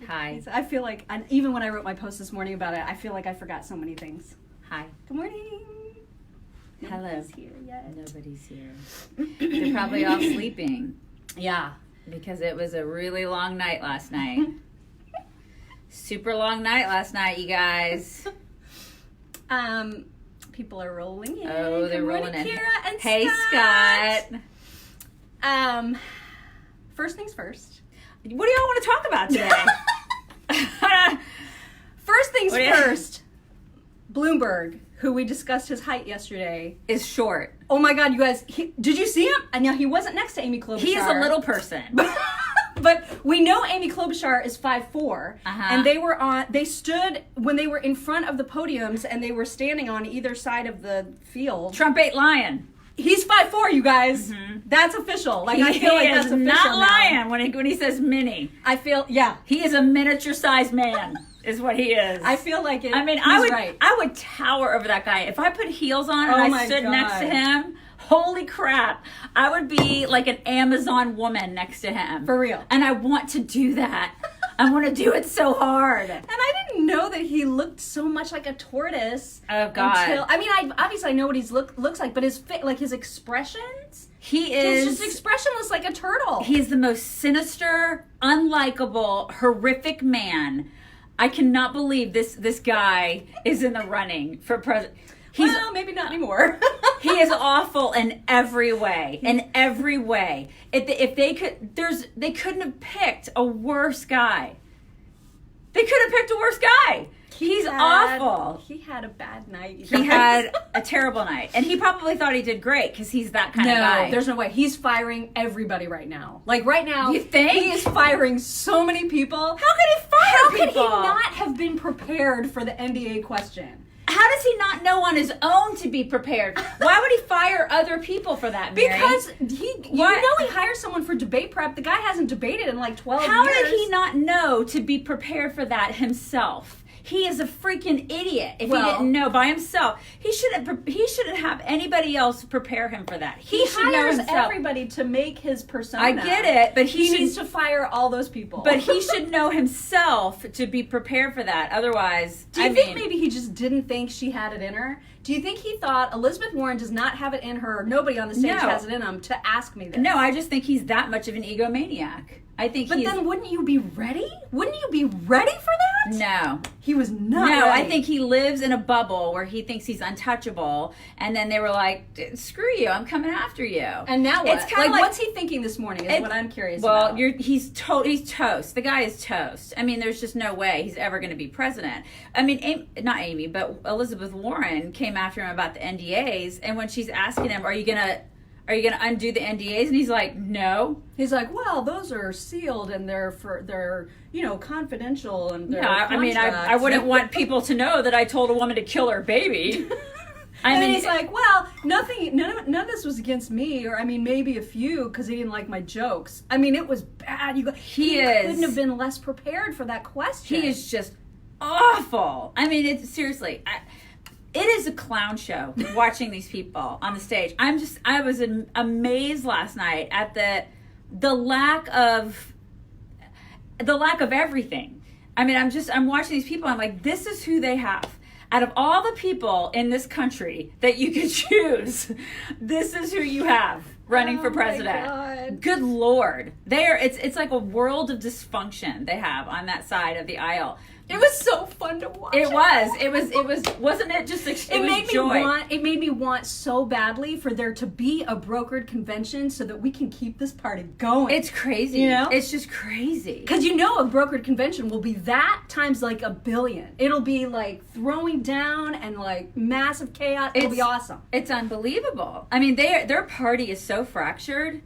Hi. I feel like, and even when I wrote my post this morning about it, I feel like I forgot so many things. Hi. Good morning. Hello. Nobody's here yet. Nobody's here. They're probably all sleeping Yeah. because it was a really long night last night. Super long night last night, you guys. People are rolling in. Oh, they're Good rolling morning, in. Kara and Hey, Scott. First things first. What do y'all want to talk about today? First things What do you- first. Bloomberg, who we discussed his height yesterday. Is short. Oh my God, you guys! Did you see him? And now he wasn't next to Amy Klobuchar. He is a little person. But we know Amy Klobuchar is 5'4", Uh-huh. and they stood when they were in front of the podiums, and they were standing on either side of the field. Trump ain't lying. He's 5'4", you guys. Mhm. That's official. Like, He I feel like is that's official not now. lying when he says mini. I feel, yeah. He is a miniature-sized man, is what he is. I feel like it. I mean, he's right. I would tower over that guy. If I put heels on Oh and my I stood next to God. him, holy crap, I would be like an Amazon woman next to him. For real. And I want to do that. I want to do it so hard. And I didn't know that he looked so much like a tortoise. Oh, God. I know what he's looks like, but his his expressions. He He's is just expressionless like a turtle. He's the most sinister, unlikable, horrific man. I cannot believe this guy is in the running for president. Well, maybe not anymore. He is awful in every way. In every way. If they couldn't have picked a worse guy. They could have picked a worse guy. He's awful. He had a bad night. He had a terrible night. And he probably thought he did great because he's that kind of guy. No, there's no way. He's firing everybody right now. Like right now, You think? he is firing so many people. How could he fire How people? could he not have been prepared for the NDA question? How does he not know on his own to be prepared? Why would he fire other people for that, Mary? Because he What? hires someone for debate prep. The guy hasn't debated in like 12 How years. did he not know to be prepared for that himself? He is a freaking idiot. If he didn't know by himself, he shouldn't have anybody else prepare him for that. He should know hires himself. everybody to make his persona. I get it, but he needs to fire all those people. But he should know himself to be prepared for that. Otherwise, Do you think maybe he just didn't think she had it in her? Do you think he thought Elizabeth Warren does not have it in her, nobody on the stage No. has it in them, to ask me this? No, I just think he's that much of an egomaniac. I think But then wouldn't you be ready? Wouldn't you be ready for that? No. He was not No, I ready. think he lives in a bubble where he thinks he's untouchable, and then they were like, "Screw you, I'm coming after you." And now what? It's kinda like what's he thinking this morning is what I'm curious well, about. he's toast. The guy is toast. I mean, there's just no way he's ever going to be president. I mean, not Amy, but Elizabeth Warren came after him about the NDAs, and when she's asking him, "Are you gonna undo the NDAs?" and he's like, "No." He's like, well, those are sealed and they're confidential and they're Yeah, I mean, I contracts." wouldn't want people to know that I told a woman to kill her baby. And then he's like, well, none of this was against me, or I mean, maybe a few because he didn't like my jokes. I mean, it was bad. He couldn't have been less prepared for that question. He is just awful. I mean, it's seriously, it is a clown show watching these people on the stage. I was amazed last night at the lack of everything. I mean, I'm watching these people. I'm like, this is who they have. Out of all the people in this country that you could choose, this is who you have running for president. My God. Good Lord. It's like a world of dysfunction they have on that side of the aisle. It was so fun to watch. It was, wasn't it just, it was joy. It made me want so badly for there to be a brokered convention so that we can keep this party going. It's crazy. You know? It's just crazy. Because a brokered convention will be that times like 1 billion. It'll be like throwing down and like massive chaos. It'll be awesome. It's unbelievable. I mean, their party is so fractured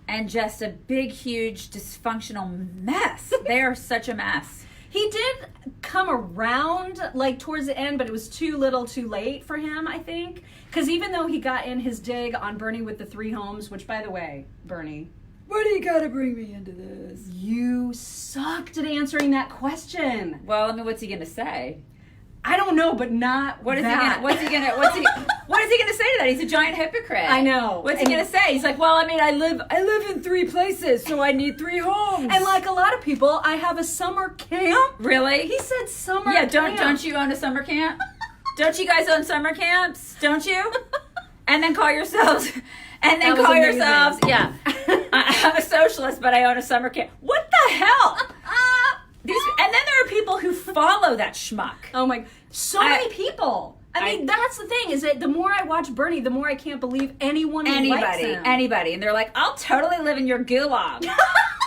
and just a big, huge, dysfunctional mess. They are such a mess. He did come around like towards the end, but it was too little too late for him, I think. Because even though he got in his dig on Bernie with the 3 homes, which by the way, Bernie, why do you gotta bring me into this? You sucked at answering that question. Well, I mean, what's he going to say? I don't know, but not What is that. what is he gonna say to that? He's a giant hypocrite. I know. What's he gonna say? He's like, well, I mean, I live in 3 places, so I need 3 homes. And like a lot of people, I have a summer camp. Really? He said summer Yeah, camp. don't you own a summer camp? Don't you guys own summer camps? Don't you? And then call yourselves That was amazing. yeah. I'm a socialist, but I own a summer camp. What the hell? And then there are people who follow that schmuck. Oh my, many people. I mean, that's the thing, is that the more I watch Bernie, the more I can't believe anyone likes him. Anybody. And they're like, I'll totally live in your gulag.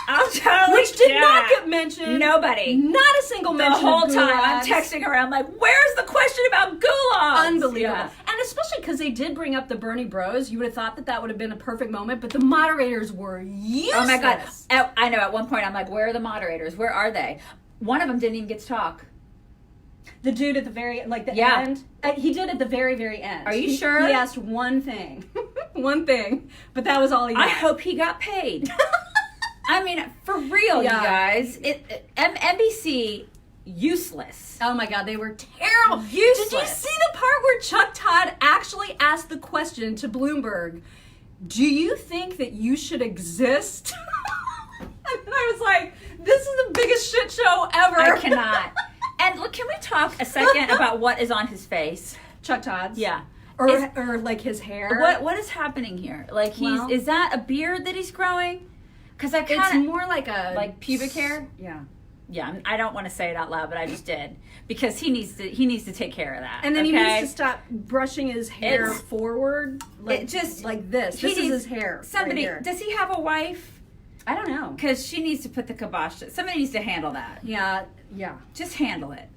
I'll totally Which did not get mentioned. Nobody. Not a single mention The whole of time I'm gulags. texting around like, where's the question about gulags? Unbelievable. Yeah. And especially because they did bring up the Bernie bros, you would have thought that would have been a perfect moment, but the moderators were useless. Oh my God. I know, at one point I'm like, where are the moderators? Where are they? One of them didn't even get to talk. The dude at the very, Yeah. end? He did at the very, very end. Are you sure? He asked one thing. One thing. But that was all he got. I hope he got paid. I mean, for real, Yeah. you guys. NBC, useless. Oh my God, they were terrible. Useless. Did you see the part where Chuck Todd actually asked the question to Bloomberg, do you think that you should exist? And I was like, this is the biggest shit show ever. I cannot. And look, can we talk a second about what is on his face? Chuck Todd's? Yeah. Or like his hair. What is happening here? Like is that a beard that he's growing? Because I kind It's of more like a pubic hair. Yeah. Yeah, I don't want to say it out loud, but I just did because he needs to take care of that. And then he okay? needs to stop brushing his hair It's- forward, like it just like this. he This is needs- his hair. Somebody right here. does he have a wife? I don't know. Because she needs to put the kibosh. Somebody needs to handle that. Yeah. Just handle it.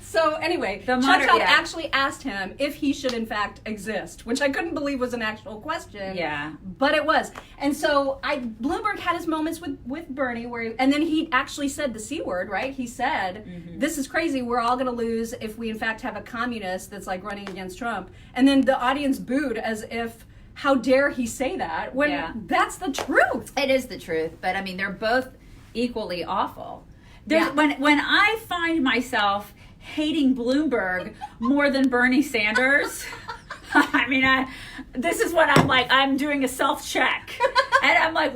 So anyway, The Chuck Todd yeah. actually asked him if he should in fact exist, which I couldn't believe was an actual question. Yeah. But it was. And so Bloomberg had his moments with Bernie and then he actually said the C word, right? He said, this is crazy. We're all going to lose if we in fact have a communist that's like running against Trump. And then the audience booed as if, how dare he say that when that's the truth. It is the truth, but I mean they're both equally awful. Yeah. When I find myself hating Bloomberg more than Bernie Sanders, I mean this is when I'm like I'm doing a self-check. And I'm like,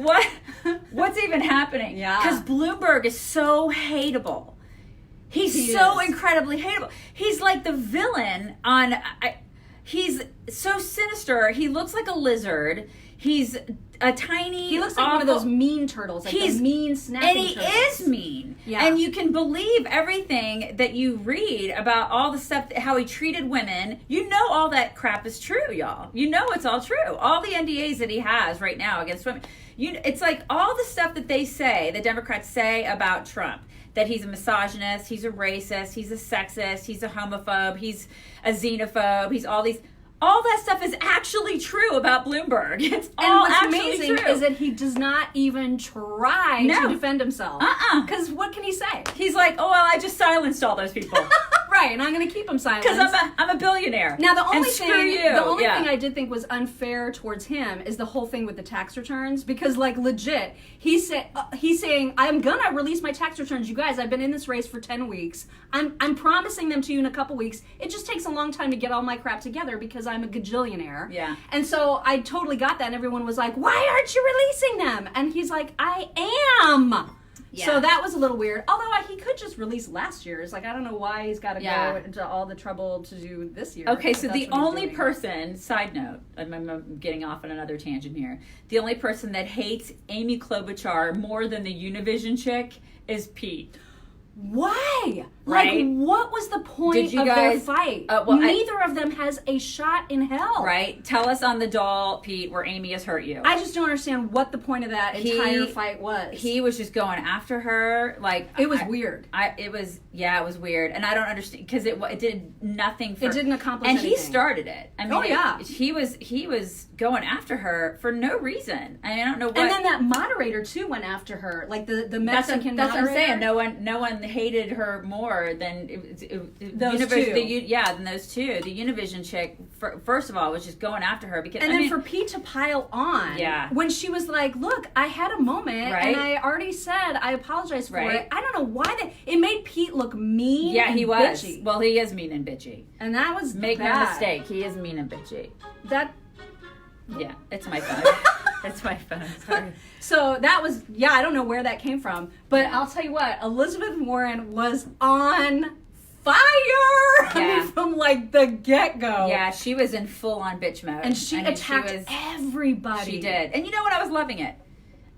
what's even happening? Yeah. Because Bloomberg is so hateable. He's so incredibly hateable. He's like the villain on he's so sinister. He looks like a lizard. He's a tiny. He looks like one of those mean turtles, like the mean snapping and he turtles. is mean. Yeah. And you can believe everything that you read about all the stuff, how he treated women. You know all that crap is true, y'all. You know it's all true. All the NDAs that he has right now against women. It's like all the stuff that they say, the Democrats say about Trump. That he's a misogynist, he's a racist, he's a sexist, he's a homophobe, he's a xenophobe, he's all these. All that stuff is actually true about Bloomberg. It's all what's actually amazing true. is that he does not even try to defend himself. Because what can he say? He's like, oh, well, I just silenced all those people. Right, and I'm going to keep him silent. Because I'm a billionaire. Now the only and thing screw you. thing I did think was unfair towards him is the whole thing with the tax returns, because like legit he's saying I'm gonna release my tax returns. You guys, I've been in this race for 10 weeks. I'm promising them to you in a couple weeks. It just takes a long time to get all my crap together because I'm a gajillionaire. Yeah. And so I totally got that, and everyone was like, why aren't you releasing them? And he's like, I am. Yeah. So that was a little weird. Although he could just release last year's. Like, I don't know why he's got to go into all the trouble to do this year. Okay, so the That's what he's only doing. person, side note, I'm getting off on another tangent here. The only person that hates Amy Klobuchar more than the Univision chick is Pete. Why? Right? Like, what was the point Did you of guys- their fight? well, Neither of them has a shot in hell. Right? Tell us on the doll, Pete, where Amy has hurt you. I just don't understand what the point of that entire fight was. He was just going after her. Like It was weird. It was weird, and I don't understand because it did nothing. It didn't accomplish and anything. he started it. I mean, Oh, yeah. he was going after her for no reason. I don't know what. And then that moderator too went after her, like the that's Mexican what I'm moderator. saying. No one hated her more than Those two. Than those two. The Univision chick, first of all, was just going after her because. And then for Pete to pile on, when she was like, "Look, I had a moment, and I already said I apologize for it." I don't know why it made Pete look mean. Yeah, and he was. bitchy. Well, he is mean and bitchy, and that was make bad. no mistake. He is mean and bitchy. Yeah, it's my phone. It's my phone. Sorry. So that was, I don't know where that came from, but I'll tell you what, Elizabeth Warren was on fire. I mean, from like the get-go. Yeah, she was in full-on bitch mode. And she attacked everybody. She did. And you know what? I was loving it.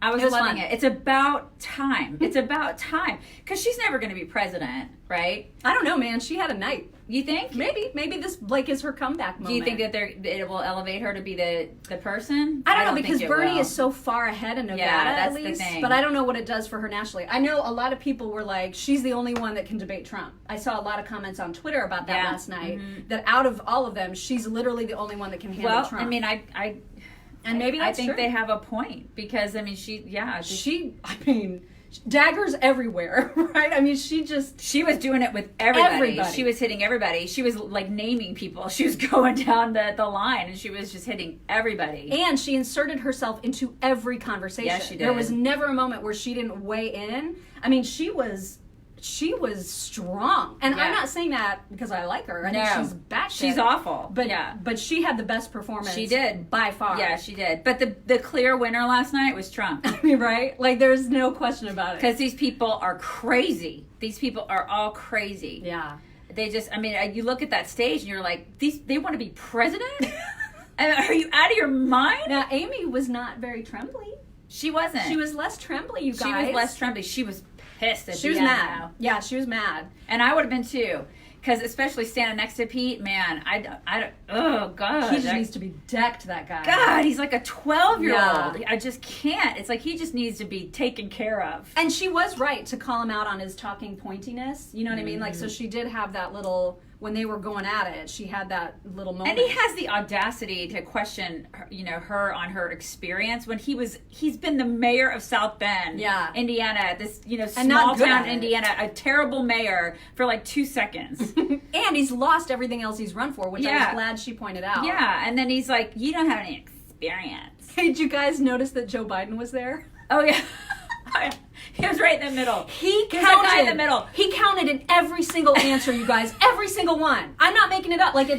I was loving it. It's about time. It's about time. Because she's never going to be president, right? I don't know, man. She had a night. You think? Maybe this is her comeback moment. Do you think that it will elevate her to be the person? I don't know, because Bernie is so far ahead in Nevada, that's at least. The thing. But I don't know what it does for her nationally. I know a lot of people were like, she's the only one that can debate Trump. I saw a lot of comments on Twitter about that last night. That out of all of them, she's literally the only one that can handle Trump. I mean, and maybe that's I think true. they have a point because I mean, daggers everywhere, right? I mean, she was doing it with everybody. She was hitting everybody. She was like naming people. She was going down the line and she was just hitting everybody. And she inserted herself into every conversation. Yeah, she did. There was never a moment where she didn't weigh in. I mean, she was strong. And I'm not saying that because I like her. I think she's batshit. She's awful. But she had the best performance. She did. By far. Yeah, she did. But the clear winner last night was Trump. I mean, right? Like, there's no question about it. Because these people are crazy. These people are all crazy. Yeah. They just, I mean, you look at that stage and you're like, they want to be president? Are you out of your mind? Now, Amy was not very trembly. She wasn't. She was less trembly, you guys. She was less trembly. She was pissed at She was mad. Now. Yeah, she was mad. And I would have been too. Because especially standing next to Pete, man, oh, God. He just needs to be decked, that guy. God, he's like a 12-year-old. Yeah. I just can't. It's like he just needs to be taken care of. And she was right to call him out on his talking pointiness. You know what I mean? Like, so she did have that little... When they were going at it, she had that little moment. And he has the audacity to question, her on her experience when he's been the mayor of South Bend, Indiana, this, small town Indiana, a terrible mayor for like 2 seconds. And he's lost everything else he's run for, which I was glad she pointed out. Yeah, and then he's like, you don't have any experience. Hey, did you guys notice that Joe Biden was there? Oh, yeah. He was right in the middle. He counted. The guy in the middle. He counted in every single answer, you guys. Every single one. I'm not making it up. Like,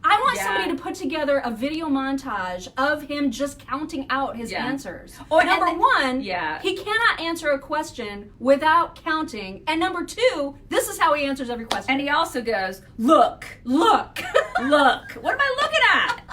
I want somebody to put together a video montage of him just counting out his answers. Number one, he cannot answer a question without counting. And number two, this is how he answers every question. And he also goes, look. What am I looking at?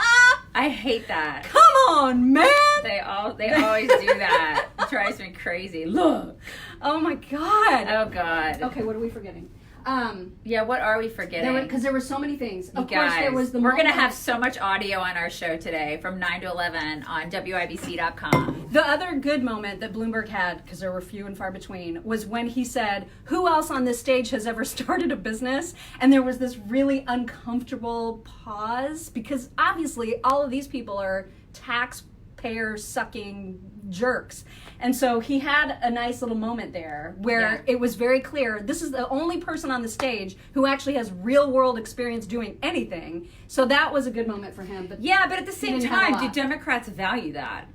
I hate that. Come on, man. They always do that. It drives me crazy. Look. Oh my God. Oh God. Okay, what are we forgetting? What are we forgetting? Because there were so many things. Of course, there was the We're going to have so much audio on our show today from 9 to 11 on WIBC.com. The other good moment that Bloomberg had, because there were few and far between, was when he said, who else on this stage has ever started a business? And there was this really uncomfortable pause, because obviously all of these people are taxpayer-sucking jerks. And so he had a nice little moment there where it was very clear this is the only person on the stage who actually has real world experience doing anything. So that was a good moment for him. But but at the same time, do Democrats value that?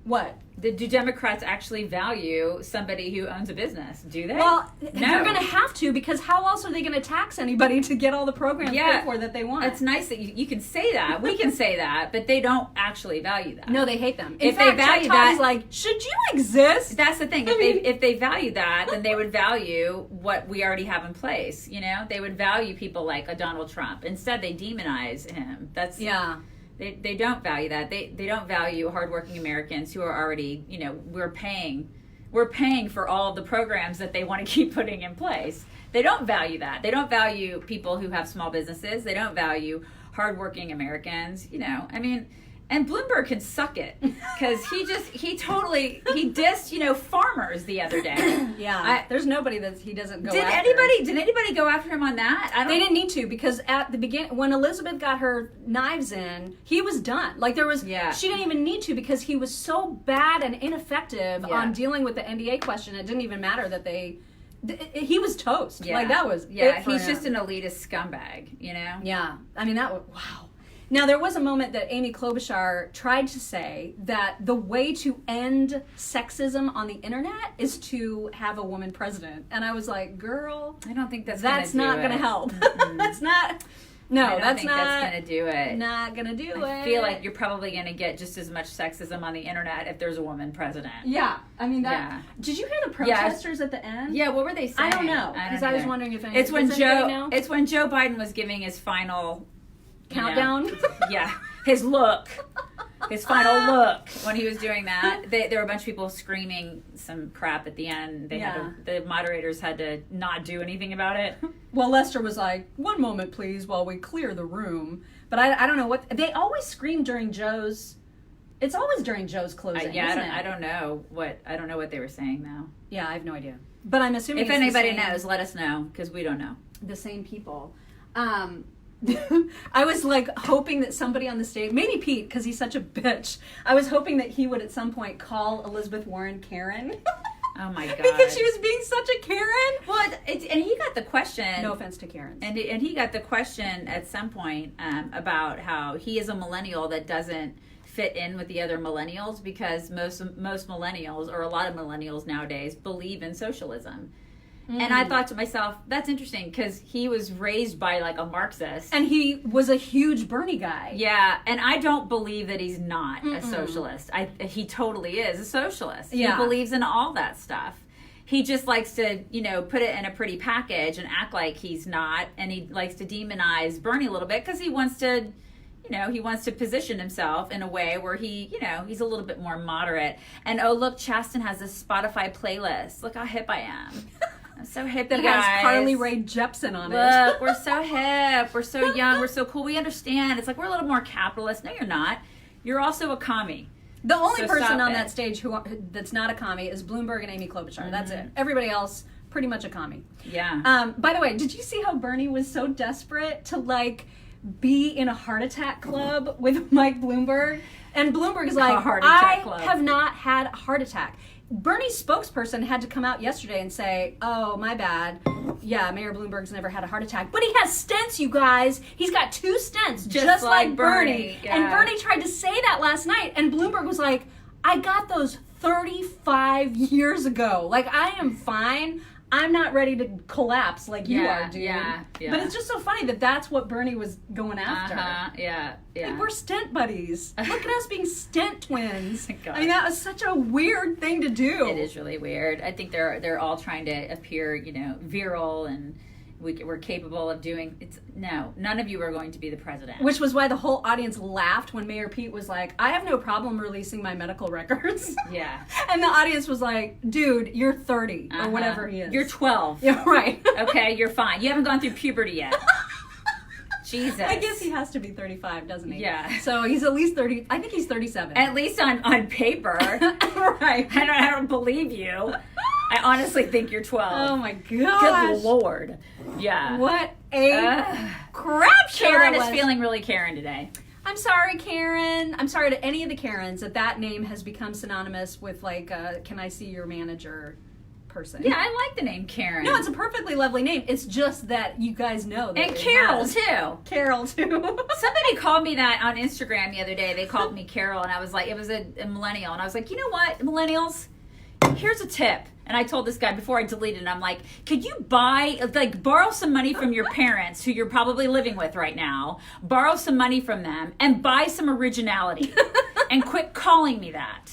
What? Do Democrats actually value somebody who owns a business? Do they? Well, they're going to have to, because how else are they going to tax anybody to get all the programs paid for that they want? It's nice that you can say that. We can say that, but they don't actually value that. No, they hate them. If they value that, like, should you exist? That's the thing. If they value that, then they would value what we already have in place. They would value people like a Donald Trump. Instead, they demonize him. They don't value that. They don't value hardworking Americans who are already, we're paying for all of the programs that they want to keep putting in place. They don't value that. They don't value people who have small businesses. They don't value hardworking Americans. And Bloomberg can suck it, because he dissed, farmers the other day. There's nobody that he doesn't go after. Did anybody go after him on that? They didn't need to, because at the beginning, when Elizabeth got her knives in, he was done. Like, she didn't even need to, because he was so bad and ineffective on dealing with the NDA question. It didn't even matter that they he was toast. Yeah. Like, that was Yeah, it for he's him. just an elitist scumbag, you know? Yeah. I mean, that was, wow. Now, there was a moment that Amy Klobuchar tried to say that the way to end sexism on the internet is to have a woman president. And I was like, girl, I don't think that's not going to help. That's not... No, I don't that's think not that's going to do it. Not going to do it. I feel like you're probably going to get just as much sexism on the internet if there's a woman president. Yeah, I mean that. Yeah. Did you hear the protesters at the end? Yeah, what were they saying? I don't know, because I was wondering if it's when does anybody know? It's when Joe Biden was giving his final Countdown. Yeah, his look. His final look when he was doing that, there were a bunch of people screaming some crap at the end. The moderators had to not do anything about it. Well, Lester was like, "1 moment, please, while we clear the room." But I don't know what they always scream during Joe's. It's always during Joe's closing. I don't know what they were saying though. Yeah, I have no idea. But I'm assuming if anybody knows, let us know because we don't know. The same people. I was like hoping that somebody on the stage, maybe Pete, because he's such a bitch. I was hoping that he would at some point call Elizabeth Warren Karen. Oh my god! Because she was being such a Karen. Well, and he got the question. No offense to Karens. And he got the question at some point about how he is a millennial that doesn't fit in with the other millennials because most millennials or a lot of millennials nowadays believe in socialism. And I thought to myself, that's interesting because he was raised by like a Marxist. And he was a huge Bernie guy. Yeah, and I don't believe that he's not a socialist. He totally is a socialist. Yeah. He believes in all that stuff. He just likes to, put it in a pretty package and act like he's not. And he likes to demonize Bernie a little bit because he wants to, he wants to position himself in a way where he, he's a little bit more moderate. And oh, look, Chasten has a Spotify playlist. Look how hip I am. I'm so hip, that guys. has Carly Rae Jepsen on it. Look, we're so hip. We're so young. We're so cool. We understand. It's like we're a little more capitalist. No, you're not. You're also a commie. The only So person stop on it. that stage that's not a commie is Bloomberg and Amy Klobuchar. That's it. Everybody else, pretty much a commie. Yeah. By the way, did you see how Bernie was so desperate to be in a heart attack club with Mike Bloomberg? And Bloomberg is like, I have not had a heart attack. Bernie's spokesperson had to come out yesterday and say, oh, my bad. Yeah, Mayor Bloomberg's never had a heart attack. But he has stents, you guys. He's got 2 stents, just like Bernie. Yeah. And Bernie tried to say that last night. And Bloomberg was like, I got those 35 years ago. Like, I am fine. I'm not ready to collapse like you are, dude. Yeah. But it's just so funny that that's what Bernie was going after. Yeah. Like, we're stent buddies. Look at us being stent twins. God. I mean, that was such a weird thing to do. It is really weird. I think they're all trying to appear, virile and we're capable of doing none of you are going to be the president. Which was why the whole audience laughed when Mayor Pete was like, I have no problem releasing my medical records. Yeah. And the audience was like, dude, you're 30 or whatever he is. You're 12. Yeah, right. Okay, you're fine. You haven't gone through puberty yet. Jesus. I guess he has to be 35, doesn't he? Yeah. So he's at least 30. I think he's 37. At least on paper. Right. I don't believe you. I honestly think you're 12. Oh my gosh. Good Lord. Yeah. What a crap show Karen that is was. feeling really Karen today. I'm sorry, Karen. I'm sorry to any of the Karens that name has become synonymous with can I see your manager person. Yeah, I like the name Karen. No, it's a perfectly lovely name. It's just that you guys know that. And Carol, too. Carol, too. Somebody called me that on Instagram the other day. They called me Carol, and I was like, it was a millennial. And I was like, you know what, millennials? Here's a tip. And I told this guy before I deleted it, I'm like, could you borrow some money from your parents who you're probably living with right now, borrow some money from them, and buy some originality, and quit calling me that.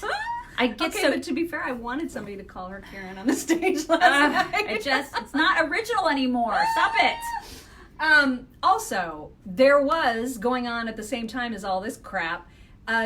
But to be fair, I wanted somebody to call her Karen on the stage last night. It's not original anymore. Stop it. Also, there was going on at the same time as all this crap,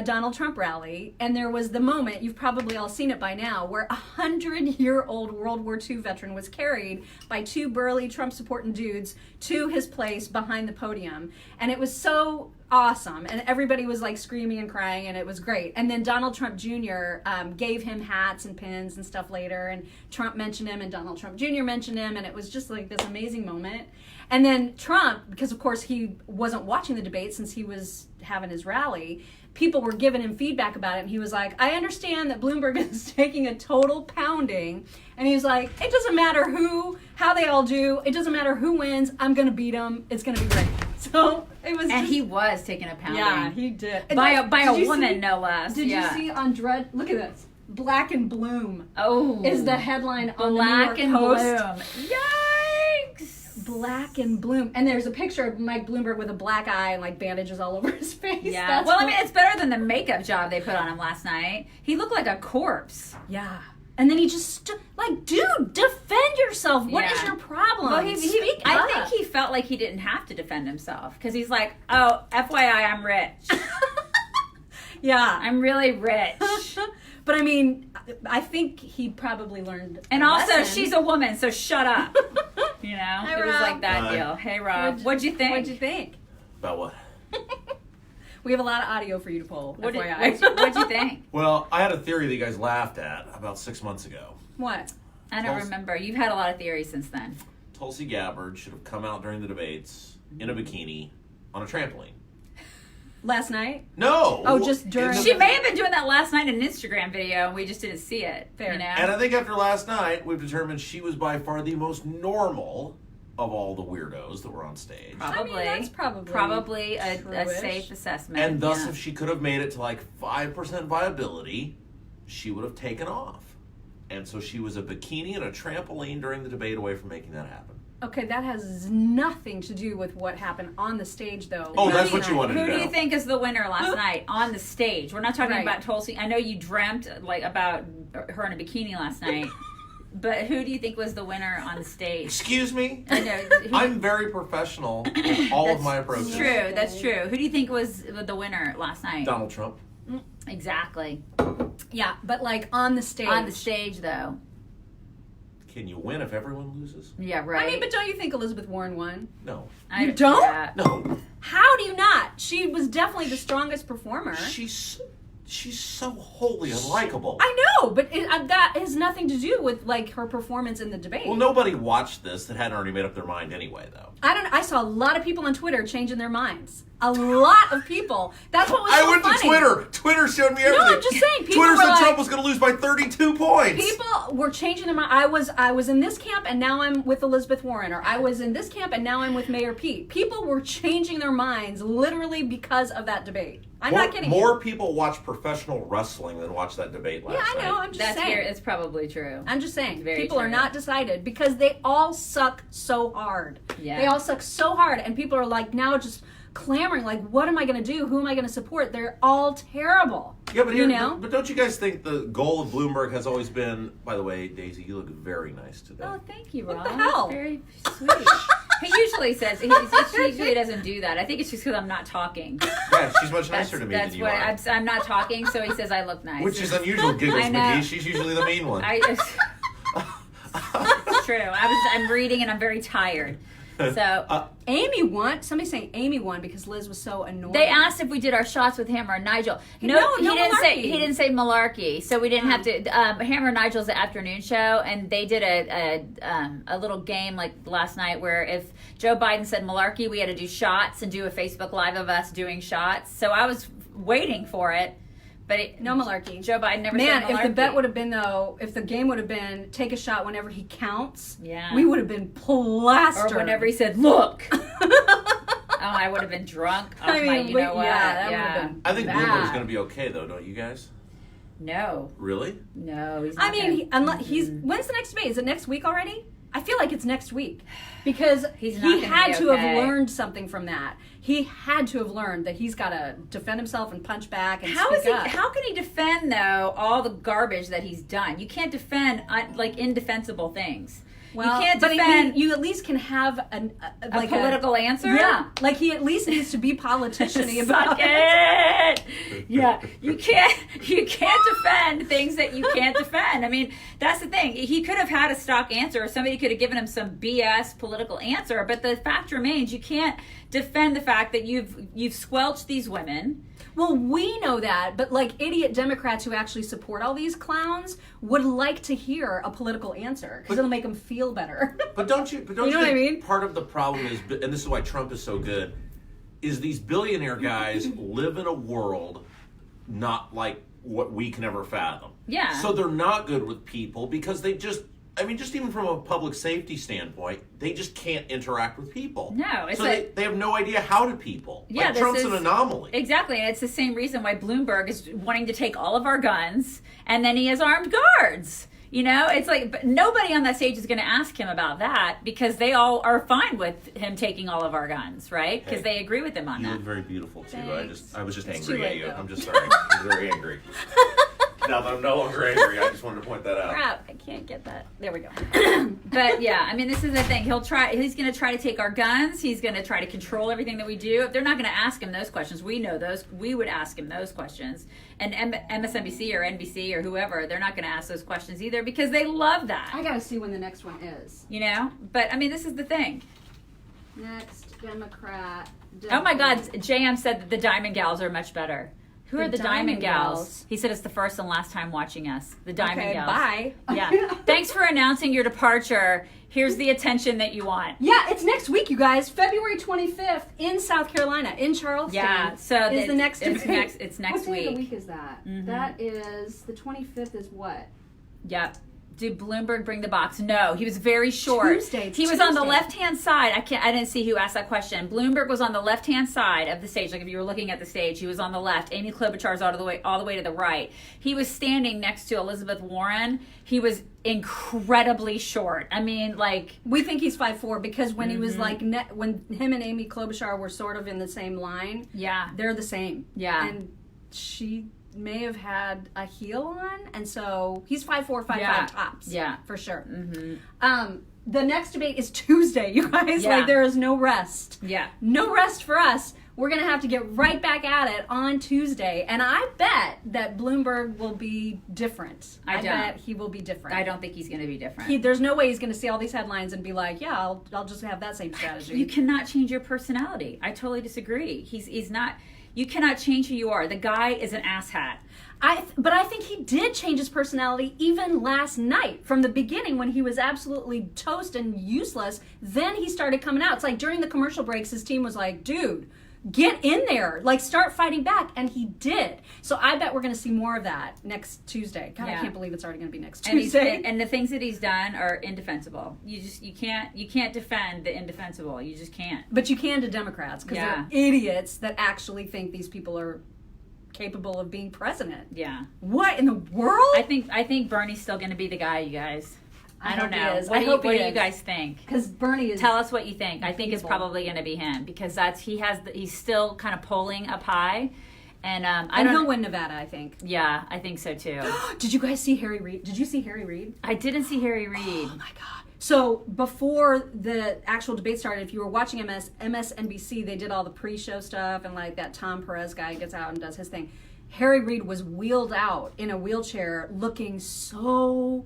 Donald Trump rally, and there was the moment, you've probably all seen it by now, where a 100-year-old World War II veteran was carried by 2 burly Trump-supporting dudes to his place behind the podium. And it was so awesome, and everybody was like screaming and crying, and it was great. And then Donald Trump Jr. Gave him hats and pins and stuff later, and Trump mentioned him, and Donald Trump Jr. mentioned him, and it was just like this amazing moment. And then Trump, because of course he wasn't watching the debate since he was having his rally, people were giving him feedback about it, and he was like, I understand that Bloomberg is taking a total pounding, and he was like, it doesn't matter how they all do, it doesn't matter who wins, I'm going to beat them, it's going to be great. So it was And he was taking a pounding. Yeah, he did. By a woman, no less. Did you see on Dread, look at this, Black and Bloom Oh. is the headline on Black the and New York Post. Bloom. Yikes. Black and Bloom. And there's a picture of Mike Bloomberg with a black eye and like bandages all over his face. Yeah. That's Well, I mean, it's better than the makeup job they put on him last night. He looked like a corpse. Yeah. And then he just like, dude, defend yourself. What is your problem? Well, Speak I up. think he felt like he didn't have to defend himself because he's like, oh, FYI, I'm rich. Yeah. I'm really rich. But I mean, I think he probably learned. And a also, lesson. she's a woman, so shut up. You know, Hi, it was Rob. like that Hi. deal. Hey, Rob, what'd you think? What'd you think? About what? We have a lot of audio for you to pull. What'd FYI. you think? Well, I had a theory that you guys laughed at about 6 months ago. What? I don't remember. You've had a lot of theories since then. Tulsi Gabbard should have come out during the debates in a bikini on a trampoline. Last night? No! Oh, just during- In She the- may have been doing that last night in an Instagram video, and we just didn't see it. Fair. You know? And I think after last night, we've determined she was by far the most normal of all the weirdos that were on stage. Probably. I mean, that's probably a true-ish. safe assessment. And thus, yeah. if she could have made it to like 5% viability, she would have taken off. And so she was a bikini and a trampoline during the debate away from making that happen. Okay, that has nothing to do with what happened on the stage, though. Oh, Who that's do what you wanted Who to do know. you think is the winner last night on the stage? We're not talking Right. about Tulsi. I know you dreamt like about her in a bikini last night, but who do you think was the winner on the stage? Excuse me? I know. I'm very professional in all of my approaches. True. That's true. Who do you think was the winner last night? Donald Trump. Exactly. Yeah, but like on the stage. On the stage, though. Can you win if everyone loses? Yeah, right. I mean, but don't you think Elizabeth Warren won? No. You don't? Yeah. No. How do you not? She was definitely the strongest performer. She's so wholly unlikable. I know, but that has nothing to do with like her performance in the debate. Well, nobody watched this that hadn't already made up their mind anyway, though. I saw a lot of people on Twitter changing their minds. A lot of people. That's what was so I went funny. to Twitter. Twitter showed me everything. I'm just saying, people Twitter were said like- Trump was going to lose by 32 points. People were changing their mind. I was in this camp and now I'm with Elizabeth Warren, or I was in this camp and now I'm with Mayor Pete. People were changing their minds literally because of that debate. I'm not kidding. More people watch professional wrestling than watch that debate last Yeah, I know. night. I'm just That's saying. it's probably true. I'm just saying. Very People are true. not decided because they all suck so hard. Yeah. They all suck so hard, and people are like now just clamoring like, what am I going to do? Who am I going to support? They're all terrible. Yeah, but you here, know? but don't you guys think the goal of Bloomberg has always been? By the way, Daisy, you look very nice today. Oh, thank you, What Rob. the hell? That's very sweet. He usually says he usually doesn't do that. I think it's just because I'm not talking. Yeah, she's much nicer to me That's than you what are. I'm not talking, so he says I look nice. Which is unusual, Giggles I know. McGee. She's usually the mean one. It's true. I'm reading and I'm very tired. So Amy won. Somebody's saying Amy won because Liz was so annoying. they asked if we did our shots with Hammer and Nigel. No, he didn't say malarkey. he didn't say malarkey, so we didn't have to. Hammer and Nigel's the afternoon show, and they did a little game like last night where if Joe Biden said malarkey, we had to do shots and do a Facebook Live of us doing shots. So I was waiting for it, but No malarkey. Joe Biden never Man, said malarkey. if the bet would have been though, if the game would have been take a shot whenever he counts, Yeah. we would have been plastered. or whenever he said look. Oh, I would have been drunk. Oh, I mean, my, you know what? yeah, that would have been. I think bad. Bloomberg's going to be okay, though, don't you guys? No, Really? no, he's not. I mean, he's when's the next debate? Is it next week already? I feel like it's next week because He's not he gonna had be to okay. have learned something from that. He had to have learned that he's got to defend himself and punch back and How speak is he? up. How can he defend though all the garbage that he's done? You can't defend like indefensible things. well, you can't but I defend mean, you at least can have a like political answer. Yeah, like he at least needs to be politician-y about Suck it. Yeah, you can't defend things that you can't defend. I mean, that's the thing. He could have had a stock answer, or somebody could have given him some BS political answer. But the fact remains, you can't defend the fact that you've squelched these women. Well, we know that, but like idiot Democrats who actually support all these clowns would like to hear a political answer because it'll make them feel better. But don't you know what I think mean? part of the problem is, and this is why Trump is so good, is these billionaire guys live in a world not like what we can ever fathom. Yeah. So they're not good with people because they just, I mean, just even from a public safety standpoint, they just can't interact with people. No, it's so like, they have no idea how to people. Yeah, like Trump's an anomaly. Exactly, and it's the same reason why Bloomberg is wanting to take all of our guns, and then he has armed guards. You know, it's like, but nobody on that stage is going to ask him about that because they all are fine with him taking all of our guns, right? Because they agree with him on You that. look very beautiful too. Thanks. I was just It's too angry at late, you. though. I'm just sorry. I'm very angry. Now that I'm no longer angry, I just wanted to point that out. Crap, I can't get that. There we go. But yeah, I mean, this is the thing. He's going to try to take our guns. He's going to try to control everything that we do. If they're not going to ask him those questions, we know those. We would ask him those questions. And MSNBC or NBC or whoever, they're not going to ask those questions either because they love that. I gotta see when the next one is. You know? But I mean, this is the thing. Next Democrat. Oh my God, JM said that the Diamond Gals are much better. Who are the Diamond Gals? He said it's the first and last time watching us. The Diamond Gals. Bye. Yeah. Thanks for announcing your departure. Here's the attention that you want. Yeah, it's next week, you guys. February 25th in South Carolina, in Charleston. Yeah, so is the next it's debate. it's next what day of the week. week is that? Mhm. That is the 25th. Is what? Yep. Did Bloomberg bring the box? No, he was very short. Tuesday. He was on the Tuesday. left-hand side. I didn't see who asked that question. Bloomberg was on the left-hand side of the stage. Like if you were looking at the stage, he was on the left. Amy Klobuchar's all the way to the right. He was standing next to Elizabeth Warren. He was incredibly short. I mean, like We think he's 5'4" because when he was like when him and Amy Klobuchar were sort of in the same line, yeah, they're the same. Yeah. And she may have had a heel on, and so he's 5'4", 5'5" Yeah. tops. Yeah. for sure. Mm-hmm. The next debate is Tuesday, you guys. Yeah. Like there is no rest. Yeah. No rest for us. We're going to have to get right back at it on Tuesday. And I bet that Bloomberg will be different. I don't. bet he will be different. I don't think he's going to be different. There's no way he's going to see all these headlines and be like, yeah, I'll just have that same strategy. You cannot change your personality. I totally disagree. He's not. You cannot change who you are. The guy is an asshat. But I think he did change his personality even last night. From the beginning, when he was absolutely toast and useless, then he started coming out. It's like during the commercial breaks, his team was like, dude, get in there. Like, start fighting back. And he did. So I bet we're going to see more of that next Tuesday. God, Yeah. I can't believe it's already going to be next And Tuesday. and the things that he's done are indefensible. You can't defend the indefensible. You just can't. But you can to Democrats because Yeah. they're idiots that actually think these people are capable of being president. Yeah. What in the world? I think Bernie's still going to be the guy, you guys. I don't hope he know. is. What I do you, hope he what do you is. guys think? Because Bernie is... Tell us what you think. I think it's Evil. probably going to be him because he's still kind of polling up high, and I And don't. he'll win Nevada, I think. Yeah, I think so too. Did you guys see Harry Reid? Did you see Harry Reid? I didn't see Harry Reid. Oh my God. So before the actual debate started, if you were watching MSNBC, they did all the pre-show stuff and like that Tom Perez guy gets out and does his thing. Harry Reid was wheeled out in a wheelchair looking so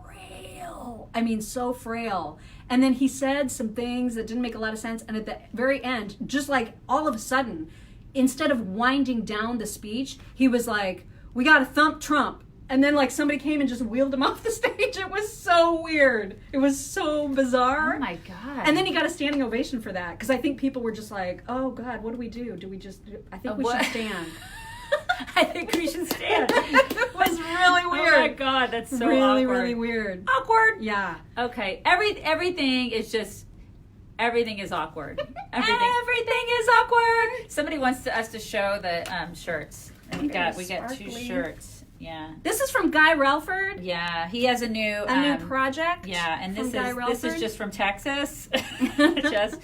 frail. I mean, so frail. And then he said some things that didn't make a lot of sense. And at the very end, just like all of a sudden, instead of winding down the speech, he was like, we got to thump Trump. And then like somebody came and just wheeled him off the stage. It was so weird. It was so bizarre. Oh my God. And then he got a standing ovation for that. Because I think people were just like, oh God, what do we do? I think we what? should stand. I think we should stand. It was really weird. Oh my God, that's so really, awkward. really weird. Awkward. Yeah. Okay. Everything is awkward. Everything is awkward. Somebody wants us to show the shirts. And we got two Sparkly. shirts. Yeah. This is from Guy Relford. Yeah. He has a new Project. Yeah, and from this Guy is Relford. just from Texas. just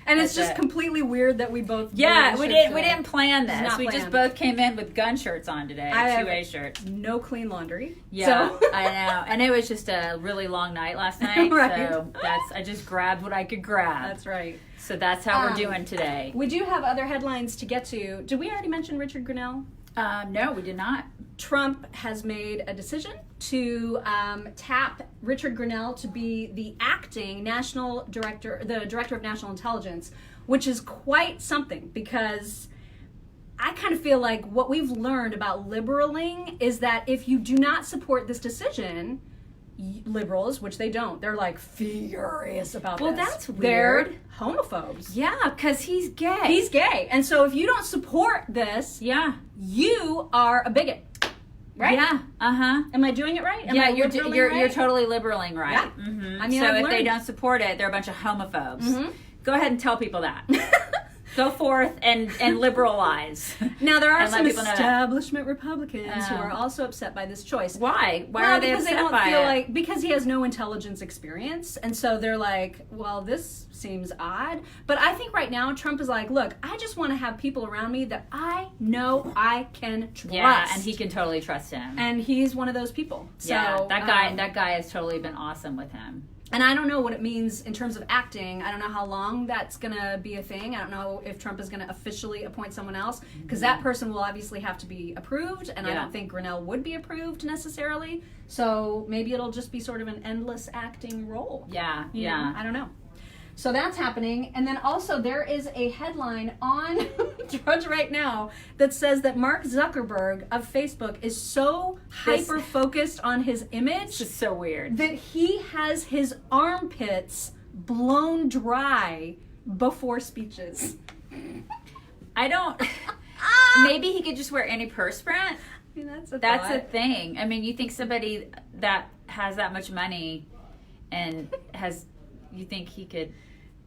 And it's That's just it. completely weird that we both. Yeah, wore we the didn't shirts we today. didn't plan It's this. not We just planned. both came in with gun shirts on today. I have 2A shirts. No clean laundry. Yeah, So. I know. And it was just a really long night last night. Right. So I just grabbed what I could grab. That's right. So that's how we're doing today. We do have other headlines to get to. Did we already mention Richard Grinnell? No, we did not. Trump has made a decision to tap Richard Grinnell to be the acting national director, the director of national intelligence, which is quite something because I kind of feel like what we've learned about liberaling is that if you do not support this decision, liberals, which they don't, they're like furious about Well, this. that's They're weird. homophobes. Yeah, because he's gay. He's gay. And so if you don't support this, yeah. you are a bigot. Right? Yeah. Uh-huh. Am I doing it right? Am Yeah, I you're liberaling you're right? totally liberaling right. Yeah. Mm-hmm. I mean, so I've if they learned. don't support it, they're a bunch of homophobes. Mhm. Go ahead and tell people that. Go forth and liberalize. Now there are And let some people know that. establishment Republicans who Oh. are also upset by this choice. Why? Why Well, are they because upset they don't by feel it? like, because he has no intelligence experience, and so they're like, well, this seems odd. But I think right now Trump is like, look, I just want to have people around me that I know I can trust. Yeah, and he can totally trust him. And he's one of those people. So yeah, that guy has totally been awesome with him. and I don't know what it means in terms of acting. I don't know how long that's going to be a thing. I don't know if Trump is going to officially appoint someone else, because that person will obviously have to be approved, and I Yeah. don't think Grinnell would be approved necessarily. So maybe it'll just be sort of an endless acting role. Yeah, You yeah. know? I don't know. So that's happening. And then also there is a headline on Drudge right now that says that Mark Zuckerberg of Facebook is so This- hyper-focused on his image It's just so weird. that he has his armpits blown dry before speeches. I don't. Maybe he could just wear antiperspirant. I mean, that's a That's thought. a thing. I mean, you think somebody that has that much money and has, you think he could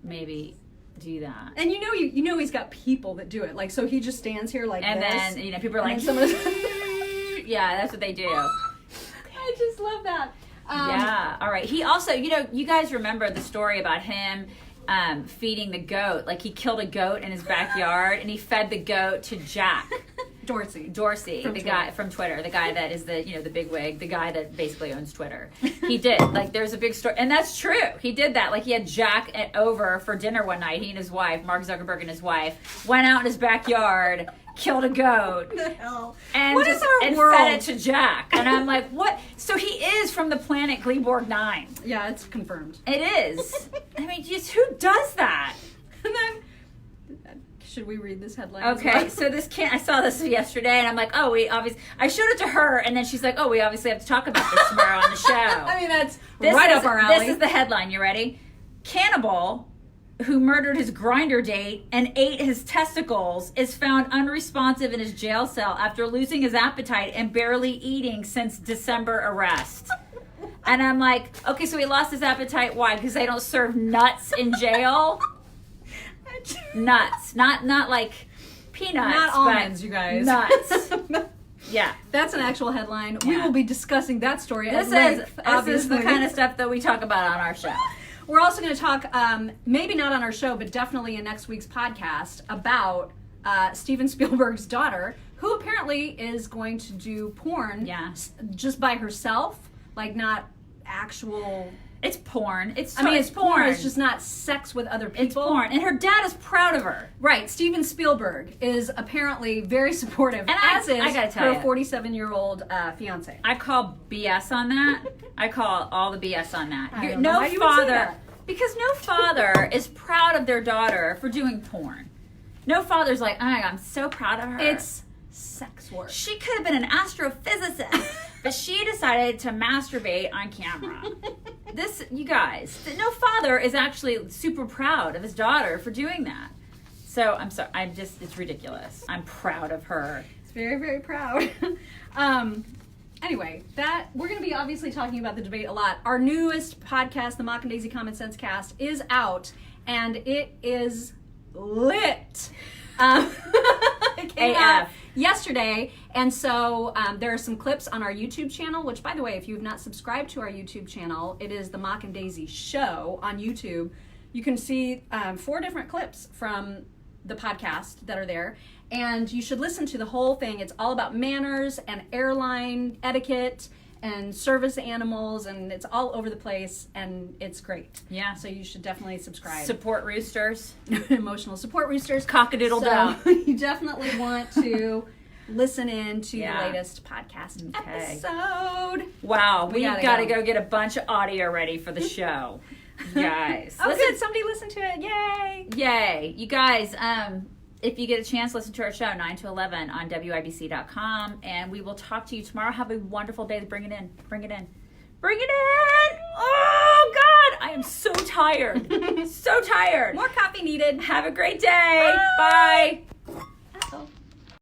maybe do that? And you know he's got people that do it. Like, so he just stands here like And this. then, people are and like, then someone- yeah, that's what they do. I just love that. Yeah. All right. He also, you guys remember the story about him feeding the goat. Like, he killed a goat in his backyard and he fed the goat to Jack Dorsey. Dorsey, From the Twitter. guy from Twitter, the guy that is the big wig, the guy that basically owns Twitter. He did. Like, there's a big story, and that's true. He did that. Like, he had Jack over for dinner one night. He and his wife, Mark Zuckerberg and his wife, went out in his backyard, killed a goat, What the hell? and What is our world? fed it to Jack. And I'm like, what? So he is from the planet Gleborg 9. Yeah, it's confirmed. It is. I mean, just who does that? And then, should we read this headline? as Okay, well? so I saw this yesterday, and I'm like, oh, I showed it to her, and then she's like, oh, we obviously have to talk about this tomorrow on the show. I mean, that's right up our alley. This is the headline. You ready? Cannibal who murdered his grinder date and ate his testicles is found unresponsive in his jail cell after losing his appetite and barely eating since December arrest. And I'm like, okay, so he lost his appetite. Why? Because they don't serve nuts in jail? Nuts. Not like peanuts. Not but almonds, you guys. Nuts. Yeah. That's an actual headline. We Yeah. will be discussing that story This at length, is obviously. the kind of stuff that we talk about on our show. We're also going to talk, maybe not on our show, but definitely in next week's podcast, about Steven Spielberg's daughter, who apparently is going to do porn Yeah. just by herself, like not actual... It's porn. It's porn. It's just not sex with other people. It's porn. And her dad is proud of her. Right. Steven Spielberg is apparently very supportive, And as is I gotta tell her you. 47-year-old fiance. I call BS on that. I call all the BS on that. I don't know No why you would say father, that. because no father is proud of their daughter for doing porn. No father's like, oh my God, I'm so proud of her. It's sex work. She could have been an astrophysicist, but she decided to masturbate on camera. This, you guys, no father is actually super proud of his daughter for doing that. So I'm sorry, it's ridiculous. I'm proud of her. It's very, very proud. Anyway, that we're going to be obviously talking about the debate a lot. Our newest podcast, the Mock and Daisy Common Sense Cast, is out, and it is lit. It came out AF. yesterday, and so there are some clips on our YouTube channel, which, by the way, if you have not subscribed to our YouTube channel, it is the Mock and Daisy Show on YouTube. You can see 4 different clips from the podcast that are there, and you should listen to the whole thing. It's all about manners and airline etiquette and service animals, and it's all over the place, and it's great. Yeah. So you should definitely subscribe. Support roosters. Emotional support roosters. Cock-a-doodle So down. you definitely want to listen in to Yeah. the latest podcast Okay. episode. Wow, We we've gotta got to go. go get a bunch of audio ready for the show. You guys. Oh, Listen- good. Somebody listened to it. Yay. Yay. You guys, if you get a chance, listen to our show, 9 to 11 on WIBC.com, and we will talk to you tomorrow. Have a wonderful day. Bring it in. Bring it in. Bring it in. Oh, God. I am so tired. So tired. More coffee needed. Have a great day. Bye. Bye.